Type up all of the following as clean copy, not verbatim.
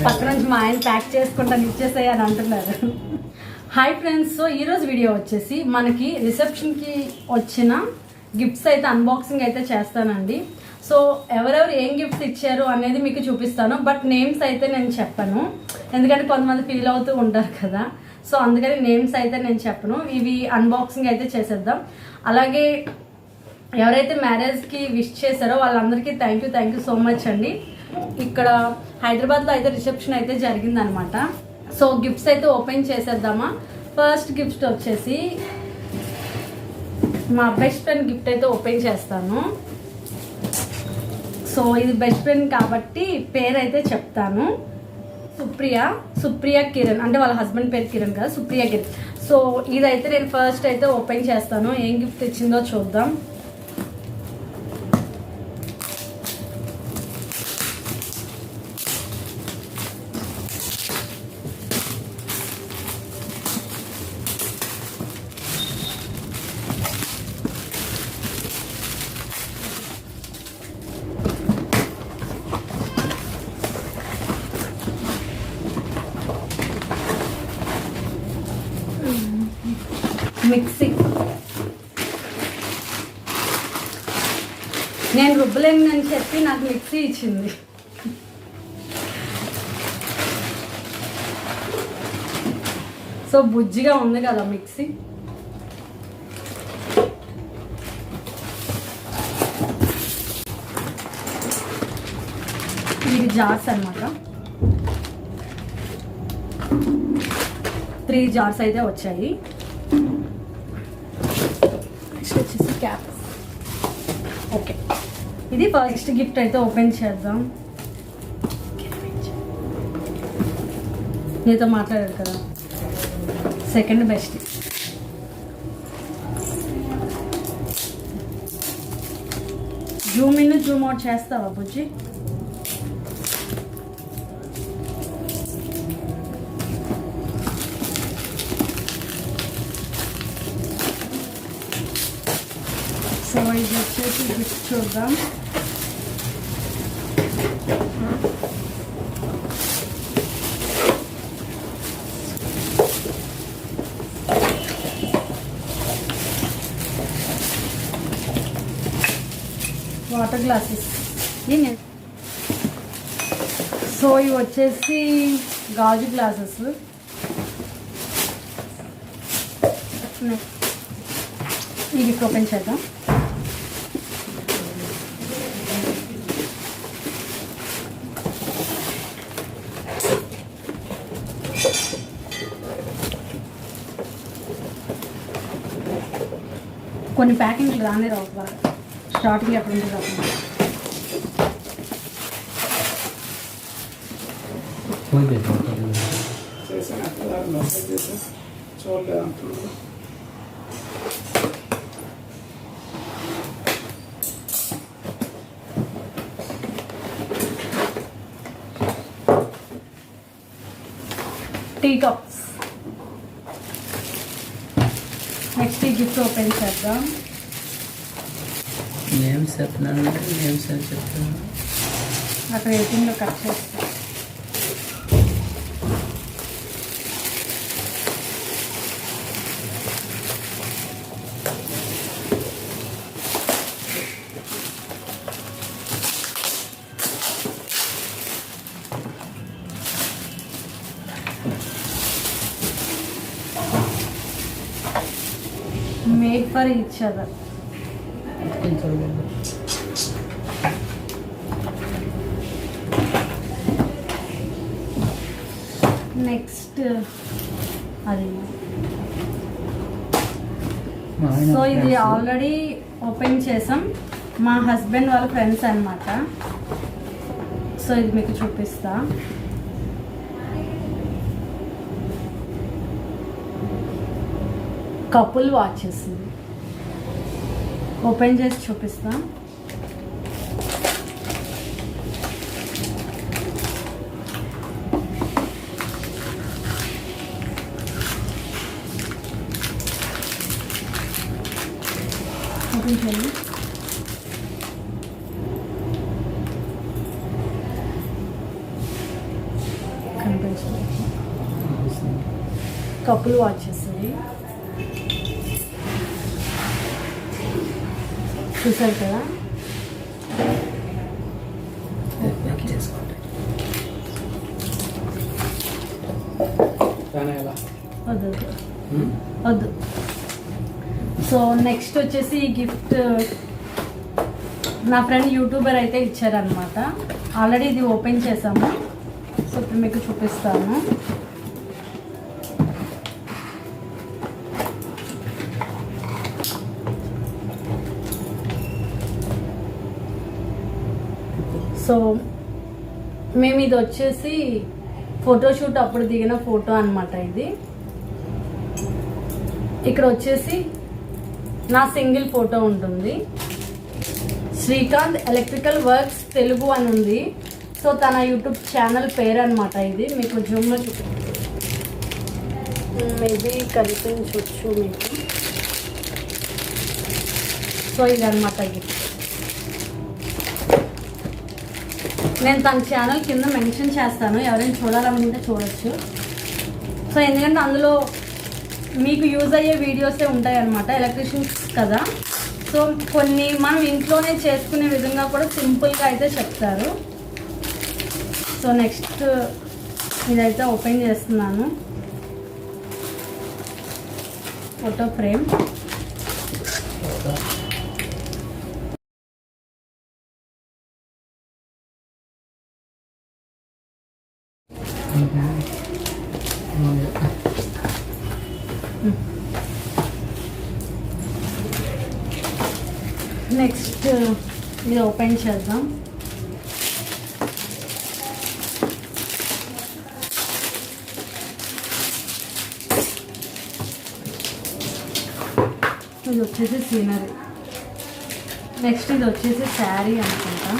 పక్కన నుంచి మా ఆయన ప్యాక్ చేసుకుంటాను ఇచ్చేసాయి అని అంటున్నారు. హాయ్ ఫ్రెండ్స్, సో ఈరోజు వీడియో వచ్చేసి మనకి రిసెప్షన్కి వచ్చిన గిఫ్ట్స్ అయితే అన్బాక్సింగ్ అయితే చేస్తానండి. సో ఎవరెవరు ఏం గిఫ్ట్స్ ఇచ్చారు అనేది మీకు చూపిస్తాను. బట్ నేమ్స్ అయితే నేను చెప్పను, ఎందుకంటే కొంతమంది ఫీల్ అవుతూ ఉంటారు కదా. సో అందుకని నేమ్స్ అయితే నేను చెప్పను. ఇవి అన్బాక్సింగ్ అయితే చేసేద్దాం. అలాగే ఎవరైతే మ్యారేజ్కి విష్ చేశారో వాళ్ళందరికీ థ్యాంక్ యూ సో మచ్ అండి. ఇక్కడ హైదరాబాద్లో అయితే రిసెప్షన్ అయితే జరిగిందనమాట. సో గిఫ్ట్స్ అయితే ఓపెన్ చేసేద్దామా. ఫస్ట్ గిఫ్ట్ వచ్చేసి మా బెస్ట్ ఫ్రెండ్ గిఫ్ట్ అయితే ఓపెన్ చేస్తాను. సో ఇది బెస్ట్ ఫ్రెండ్ కాబట్టి పేరు అయితే చెప్తాను. సుప్రియ కిరణ్, అంటే వాళ్ళ హస్బెండ్ పేరు కిరణ్ కదా, సుప్రియ కిరణ్. సో ఇదైతే నేను ఫస్ట్ అయితే ఓపెన్ చేస్తాను. ఏం గిఫ్ట్ ఇచ్చిందో చూద్దాం. మిక్సీ. నేను రుబ్బలేనని చెప్పి నాకు మిక్సీ ఇచ్చింది. సో బుజ్జిగా ఉంది కదా మిక్సీ. ఇది జార్స్ అన్నమాట. 3 జార్స్ అయితే వచ్చాయి. వచ్చేసి క్యాప్. ఓకే, ఇది ఫస్ట్ గిఫ్ట్ అయితే ఓపెన్ చేద్దాం. నీతో మాట్లాడారు కదా. Second best. Zoom in Zoom out చేస్తావా బుజ్జి? సో ఇది వచ్చేసి గిఫ్ట్ చూద్దాం. Water glasses. సో ఇవి వచ్చేసి గాజు గ్లాసెస్. ఈ గిఫ్ట్ ఓపెన్ చేద్దాం. కొన్ని ప్యాకింగ్లు రానే రావు బాగా, స్టార్టింగ్ ఎప్పుడు ఉంటుంది కాకుండా. Tea cups. నెక్స్ట్ ఈ గిఫ్ట్ ఓపెన్ చేద్దాం. నేమ్స్ చెప్తున్నాను, నేమ్స్ అని చెప్తాను. అక్కడ ఎయిటింగ్లో కట్ చేస్తాం. Made for each other. Next అది. సో ఇది ఆల్రెడీ ఓపెన్ చేసాం. మా హస్బెండ్ వాళ్ళ ఫ్రెండ్స్ అన్నమాట. సో ఇది మీకు చూపిస్తా. Couple watches. ఓపెన్ చేసి చూపిస్తా. ఓపెన్ చేయండి. కనిపించదు. కపుల్ వాచెస్ ఇవి చూసారు కదా. వద్దు వద్దు. సో నెక్స్ట్ వచ్చేసి ఈ గిఫ్ట్ నా ఫ్రెండ్ యూట్యూబర్ అయితే ఇచ్చారనమాట. ఆల్రెడీ ఇది ఓపెన్ చేసాము. సో ఇప్పుడు మీకు చూపిస్తాను. సో మేము ఇది వచ్చేసి ఫోటోషూట్ అప్పుడు దిగిన ఫోటో అనమాట. ఇది ఇక్కడ వచ్చేసి నా సింగిల్ ఫోటో ఉంటుంది. శ్రీకాంత్ ఎలక్ట్రికల్ వర్క్స్ తెలుగు అని ఉంది. సో తన యూట్యూబ్ ఛానల్ పేరు అనమాట. ఇది మీకు జూమ్లో మేబీ కనిపించవచ్చు మీకు. సో ఇదనమాట గిఫ్ట్. నేను తన ఛానల్ కింద మెన్షన్ చేస్తాను, ఎవరైనా చూడాలనుకుంటే చూడొచ్చు. సో ఎందుకంటే అందులో మీకు యూజ్ అయ్యే వీడియోసే ఉంటాయి అన్నమాట. ఎలక్ట్రీషియన్స్ కదా, సో కొన్ని మనం ఇంట్లోనే చేసుకునే విధంగా కూడా సింపుల్గా అయితే చెప్తారు. సో నెక్స్ట్ ఇదైతే ఓపెన్ చేస్తున్నాను. Photo frame. నెక్స్ట్ ఇది ఓపెన్ చేద్దాం. ఇది వచ్చేసి సీనరీ. నెక్స్ట్ ఇది వచ్చేసి శారీ అనుకుంటా.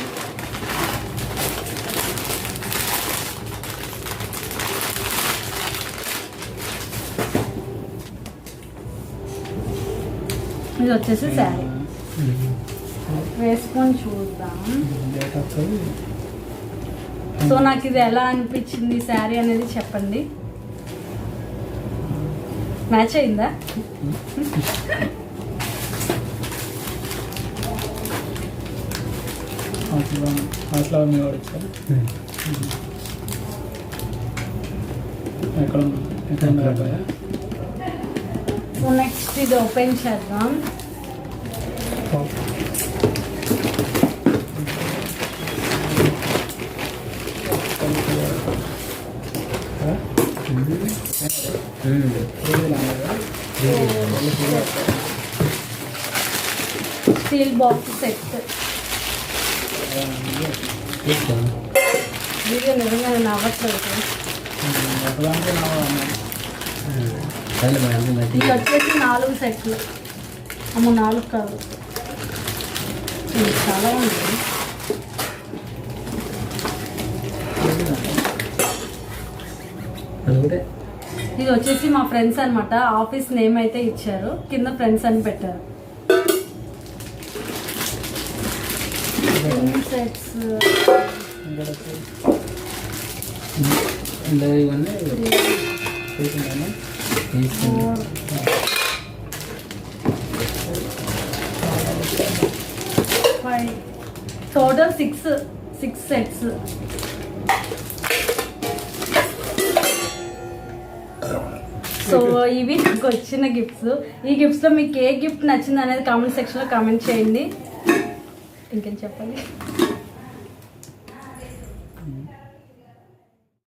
ఇది వచ్చేసి శారీ. వేసుకొని చూద్దాం. సో నాకు ఇది ఎలా అనిపించింది శారీ అనేది చెప్పండి. మ్యాచ్ అయిందా? సో నెక్స్ట్ ఇది ఓపెన్ చేద్దాం. Steel box set. వీడియో నిజంగా నేను అవ్వట్లేదు. ఇది వచ్చేసి 4 సెట్లు. అమ్మ 4 కాదు, ఇది చాలా ఉంది. ఇది వచ్చేసి మా ఫ్రెండ్స్ అనమాట. ఆఫీస్ నేమ్ అయితే ఇచ్చారు, కింద ఫ్రెండ్స్ అని పెట్టారు. Sets total 6 sets. సో ఇవి నాకు వచ్చిన గిఫ్ట్స్. ఈ గిఫ్ట్స్లో మీకు ఏ గిఫ్ట్ నచ్చింది అనేది కామెంట్ సెక్షన్లో కామెంట్ చేయండి. ఇంకేం చెప్పండి.